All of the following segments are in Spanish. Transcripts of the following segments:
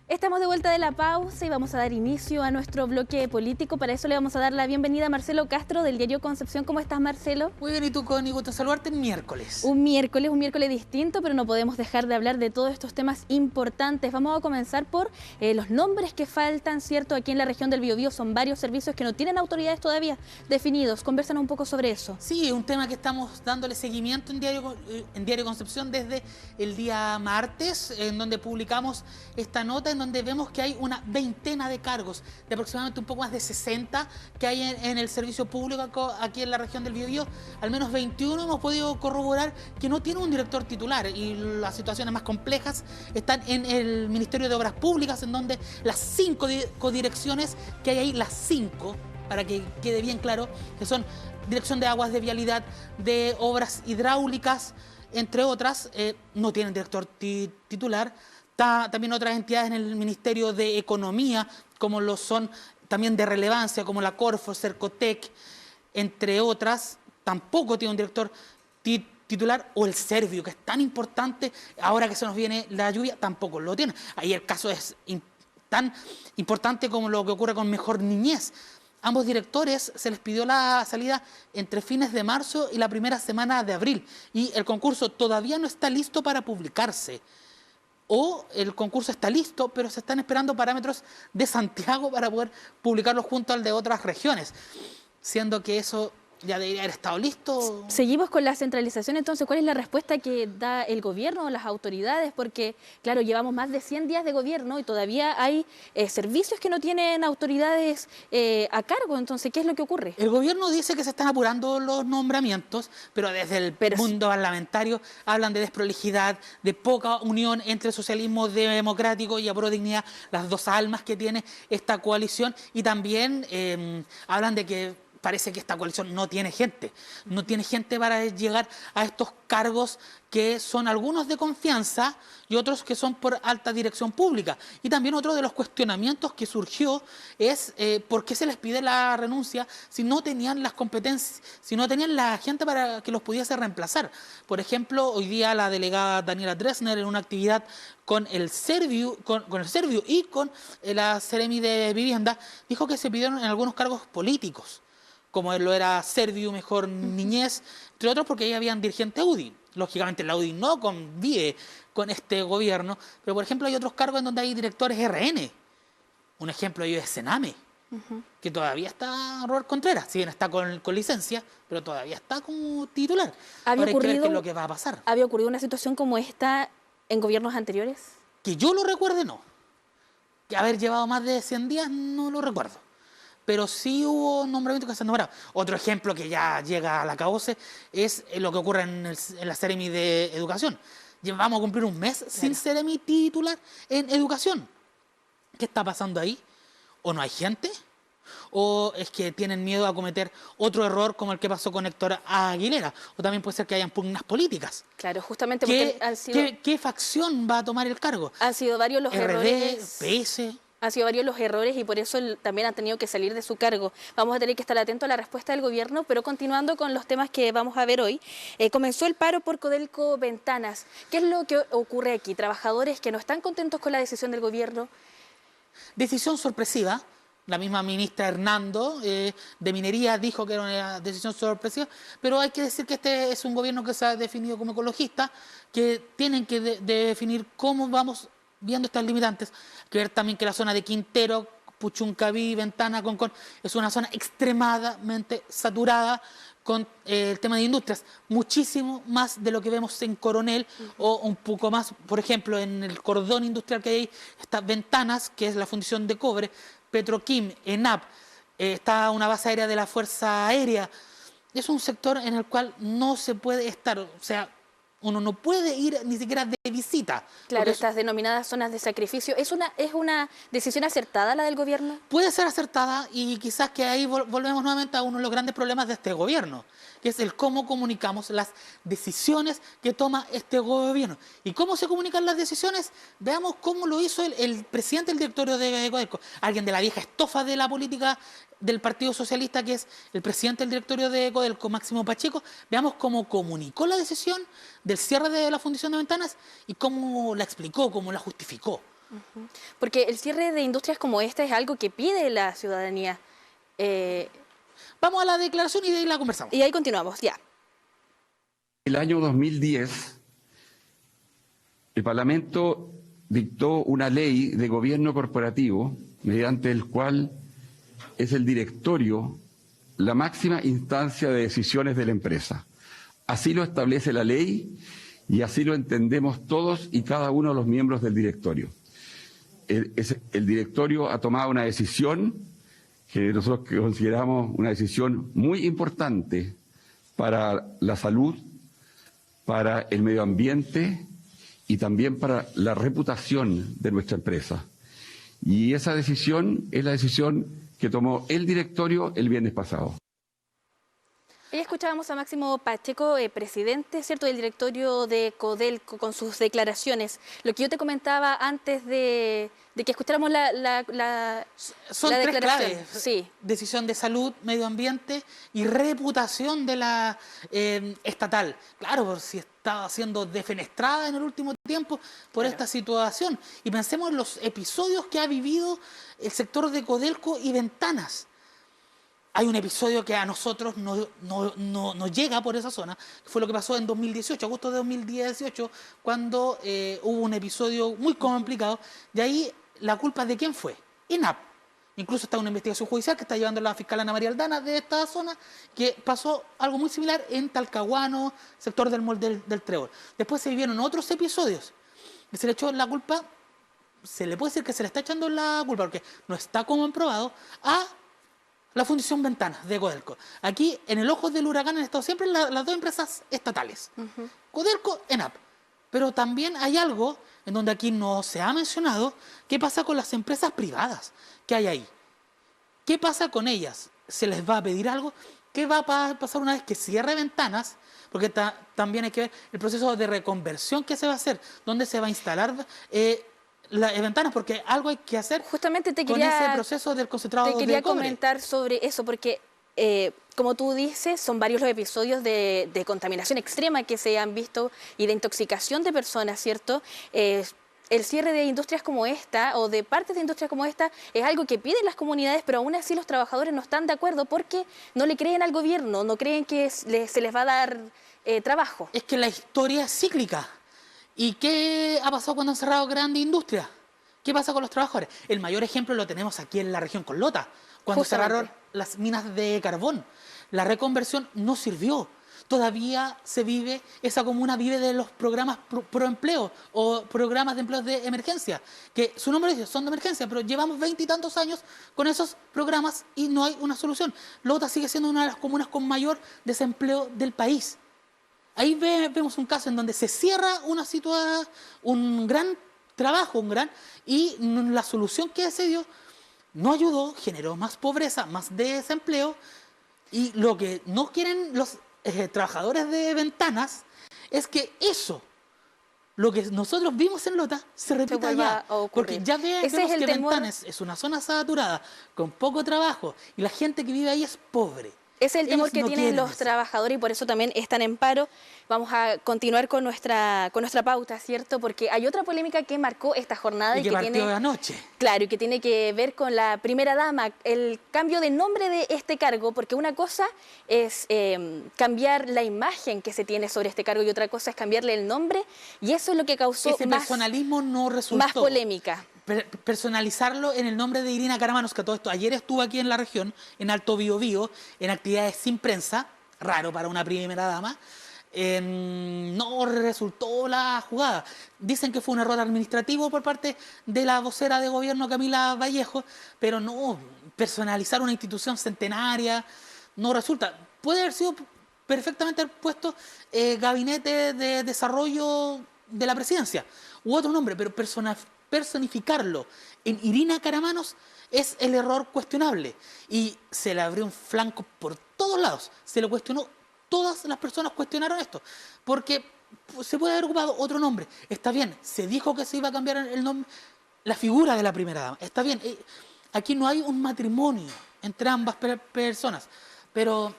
Estamos de vuelta de la pausa y vamos a dar inicio a nuestro bloque político. Para eso le vamos a dar la bienvenida a Marcelo Castro del diario Concepción. ¿Cómo estás, Marcelo? Muy bien, y tú, Connie, gusto saludarte miércoles. Un miércoles distinto, pero no podemos dejar de hablar de todos estos temas importantes. Vamos a comenzar por los nombres que faltan, ¿cierto? Aquí en la región del Biobío son varios servicios que no tienen autoridades todavía definidos. Conversan un poco sobre eso. Sí, un tema que estamos dándole seguimiento en Diario Concepción desde el día martes, en donde publicamos esta nota, en donde vemos que hay una veintena de cargos, de aproximadamente un poco más de 60 que hay en el servicio público aquí en la región del Biobío. Al menos 21 hemos podido corroborar que no tiene un director titular, y las situaciones más complejas están en el Ministerio de Obras Públicas, en donde las 5 codirecciones que hay ahí, las 5, para que quede bien claro, que son Dirección de Aguas, de Vialidad, de Obras Hidráulicas, entre otras, no tienen director titular. También otras entidades en el Ministerio de Economía, como lo son también de relevancia, como la Corfo, Cercotec, entre otras, tampoco tiene un director titular, o el Servio, que es tan importante, ahora que se nos viene la lluvia, tampoco lo tiene. Ahí el caso es tan importante como lo que ocurre con Mejor Niñez. Ambos directores se les pidió la salida entre fines de marzo y la primera semana de abril, y el concurso todavía no está listo para publicarse. O el concurso está listo, pero se están esperando parámetros de Santiago para poder publicarlo junto al de otras regiones, siendo que eso ya debería haber estado listo. Seguimos con la centralización, entonces, ¿cuál es la respuesta que da el gobierno o las autoridades? Porque, claro, llevamos más de 100 días de gobierno y todavía hay servicios que no tienen autoridades a cargo. Entonces, ¿qué es lo que ocurre? El gobierno dice que se están apurando los nombramientos, pero desde el mundo parlamentario hablan de desprolijidad, de poca unión entre el socialismo democrático y Apruebo Dignidad, las dos almas que tiene esta coalición, y también hablan de que parece que esta coalición no tiene gente para llegar a estos cargos, que son algunos de confianza y otros que son por alta dirección pública. Y también otro de los cuestionamientos que surgió es por qué se les pide la renuncia si no tenían las competencias, si no tenían la gente para que los pudiese reemplazar. Por ejemplo, hoy día la delegada Daniela Dresner, en una actividad con el Servio y con la Seremi de Vivienda, dijo que se pidieron en algunos cargos políticos, como lo era Servio, Mejor Niñez, entre otros, porque ahí habían dirigentes UDI. Lógicamente la UDI no convive con este gobierno, pero por ejemplo hay otros cargos en donde hay directores RN. Un ejemplo de ello es Sename, que todavía está Robert Contreras, si bien está con licencia, pero todavía está como titular. Ahora hay que ver qué es lo que va a pasar. ¿Había ocurrido una situación como esta en gobiernos anteriores? Que yo lo recuerde, no. Que haber llevado más de 100 días, no lo recuerdo. Pero sí hubo nombramientos que se han nombrado. Otro ejemplo que ya llega a la cabose es lo que ocurre en la Seremi de Educación. Vamos a cumplir un mes sin Seremi titular en Educación. ¿Qué está pasando ahí? ¿O no hay gente? ¿O es que tienen miedo a cometer otro error como el que pasó con Héctor Aguilera? O también puede ser que hayan pugnas políticas. Claro, justamente porque ¿Qué facción va a tomar el cargo? Han sido varios los errores. PS... Han sido varios los errores y por eso también han tenido que salir de su cargo. Vamos a tener que estar atentos a la respuesta del gobierno, pero continuando con los temas que vamos a ver hoy, comenzó el paro por Codelco Ventanas. ¿Qué es lo que ocurre aquí? Trabajadores que no están contentos con la decisión del gobierno. Decisión sorpresiva. La misma ministra Hernando de Minería dijo que era una decisión sorpresiva, pero hay que decir que este es un gobierno que se ha definido como ecologista, que tienen que definir cómo vamos viendo estas limitantes. Hay que ver también que la zona de Quintero, Puchuncaví, Ventana, Concón, es una zona extremadamente saturada con el tema de industrias, muchísimo más de lo que vemos en Coronel, o un poco más, por ejemplo, en el cordón industrial que hay ahí, está Ventanas, que es la fundición de cobre, Petroquim, ENAP, está una base aérea de la Fuerza Aérea. Es un sector en el cual no se puede estar, o sea, uno no puede ir ni siquiera de visita. Claro, estas denominadas zonas de sacrificio. ¿Es una decisión acertada la del gobierno? Puede ser acertada, y quizás que ahí volvemos nuevamente a uno de los grandes problemas de este gobierno, que es el cómo comunicamos las decisiones que toma este gobierno. ¿Y cómo se comunican las decisiones? Veamos cómo lo hizo el presidente del directorio de Codelco, alguien de la vieja estofa de la política del Partido Socialista, que es el presidente del directorio de Codelco, Máximo Pacheco. Veamos cómo comunicó la decisión del cierre de la fundición de Ventanas y cómo la explicó, cómo la justificó. Porque el cierre de industrias como esta es algo que pide la ciudadanía. Eh, Vamos a la declaración y de ahí la conversamos. y ahí continuamos, ya. El año 2010, el Parlamento dictó una ley de gobierno corporativo mediante el cual es el directorio la máxima instancia de decisiones de la empresa. Así lo establece la ley y así lo entendemos todos y cada uno de los miembros del directorio. El directorio ha tomado una decisión que nosotros consideramos una decisión muy importante para la salud, para el medio ambiente y también para la reputación de nuestra empresa. Y esa decisión es la decisión que tomó el directorio el viernes pasado. Ahí escuchábamos a Máximo Pacheco, presidente, ¿cierto?, del directorio de Codelco, con sus declaraciones. Lo que yo te comentaba antes de que escucháramos Son la tres declaración. claves. Sí. Decisión de salud, medio ambiente y reputación de la estatal. Claro, por si estaba siendo defenestrada en el último tiempo por esta situación. Y pensemos en los episodios que ha vivido el sector de Codelco y Ventanas. Hay un episodio que a nosotros no llega por esa zona, que fue lo que pasó en 2018, agosto de 2018, cuando hubo un episodio muy complicado. De ahí, ¿la culpa de quién fue? ENAP. Incluso está una investigación judicial que está llevando la fiscal Ana María Aldana de esta zona, que pasó algo muy similar en Talcahuano, sector del Mall del Trébol. Después se vivieron otros episodios que se le echó la culpa, se le puede decir que se le está echando la culpa, porque no está comprobado, a la Fundación Ventanas de Codelco. Aquí, en el ojo del huracán, han estado siempre las dos empresas estatales. Codelco, ENAP. Pero también hay algo en donde aquí no se ha mencionado, qué pasa con las empresas privadas que hay ahí. ¿Qué pasa con ellas? ¿Se les va a pedir algo? ¿Qué va a pasar una vez que cierre Ventanas? Porque también hay que ver el proceso de reconversión que se va a hacer, dónde se va a instalar las ventanas, porque algo hay que hacer. Justamente con ese proceso del concentrado de cobre. Te quería comentar sobre eso, porque como tú dices, son varios los episodios de contaminación extrema que se han visto y de intoxicación de personas, ¿cierto? El cierre de industrias como esta o de partes de industrias como esta es algo que piden las comunidades, pero aún así los trabajadores no están de acuerdo porque no le creen al gobierno, no creen que se les va a dar trabajo. Es que la historia es cíclica. ¿Y qué ha pasado cuando han cerrado grandes industrias? ¿Qué pasa con los trabajadores? El mayor ejemplo lo tenemos aquí en la región con Lota, cuando cerraron las minas de carbón. La reconversión no sirvió. Todavía esa comuna vive de los programas pro empleo o programas de empleos de emergencia, que su nombre dice, son de emergencia, pero llevamos 20 y tantos años con esos programas y no hay una solución. Lota sigue siendo una de las comunas con mayor desempleo del país. Ahí vemos un caso en donde se cierra un gran trabajo, y la solución que se dio no ayudó, generó más pobreza, más desempleo, y lo que no quieren los trabajadores de Ventanas es que eso, lo que nosotros vimos en Lota, se repita allá. Porque ya vemos que Ventanas es una zona saturada, con poco trabajo, y la gente que vive ahí es pobre. Ese es el temor que tienen los trabajadores y por eso también están en paro. Vamos a continuar con nuestra pauta, ¿cierto? Porque hay otra polémica que marcó esta jornada. Y que partió anoche. Claro, y que tiene que ver con la primera dama, el cambio de nombre de este cargo, porque una cosa es cambiar la imagen que se tiene sobre este cargo y otra cosa es cambiarle el nombre, y eso es lo que causó ese personalismo no resultó. Más polémica. Personalizarlo en el nombre de Irina Caramanos, que a todo esto, ayer estuvo aquí en la región, en Alto Biobío, en actividades sin prensa, raro para una primera dama, no resultó la jugada. Dicen que fue un error administrativo por parte de la vocera de gobierno Camila Vallejo, pero no, personalizar una institución centenaria no resulta. Puede haber sido perfectamente puesto Gabinete de Desarrollo de la Presidencia u otro nombre, pero personificarlo en Irina Caramanos es el error cuestionable. Y se le abrió un flanco por todos lados. Se lo cuestionó. Todas las personas cuestionaron esto. Porque se puede haber ocupado otro nombre. Está bien, se dijo que se iba a cambiar el nombre, la figura de la primera dama. Está bien, aquí no hay un matrimonio entre ambas personas. Pero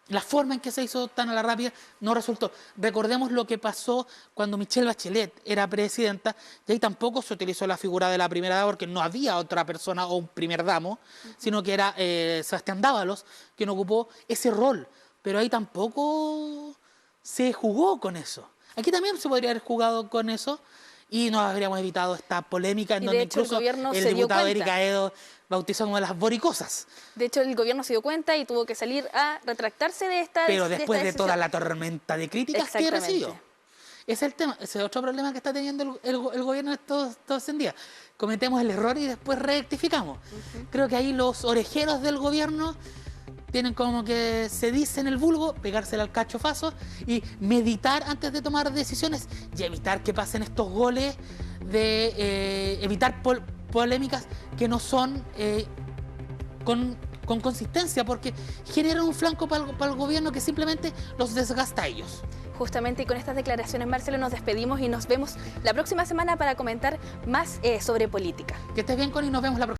la forma en que se hizo tan a la rápida no resultó. Recordemos lo que pasó cuando Michelle Bachelet era presidenta, y ahí tampoco se utilizó la figura de la primera dama porque no había otra persona o un primer damo, sino que era Sebastián Dávalos quien ocupó ese rol. Pero ahí tampoco se jugó con eso. Aquí también se podría haber jugado con eso y nos habríamos evitado esta polémica en donde hecho, incluso el diputado Eric Aedo bautizó como las boricosas. De hecho, el gobierno se dio cuenta y tuvo que salir a retractarse de esta Pero después de decisión. toda la tormenta de críticas que recibió. Ese es el tema, ese es otro problema que está teniendo el gobierno estos días. Cometemos el error y después rectificamos. Creo que ahí los orejeros del gobierno tienen como que se dice en el vulgo, pegársela al cachofazo y meditar antes de tomar decisiones y evitar que pasen estos goles de evitar polémicas que no son con consistencia, porque generan un flanco para el gobierno que simplemente los desgasta a ellos. Justamente, y con estas declaraciones, Marcelo, nos despedimos y nos vemos la próxima semana para comentar más sobre política. Que estés bien, Connie, nos vemos la próxima.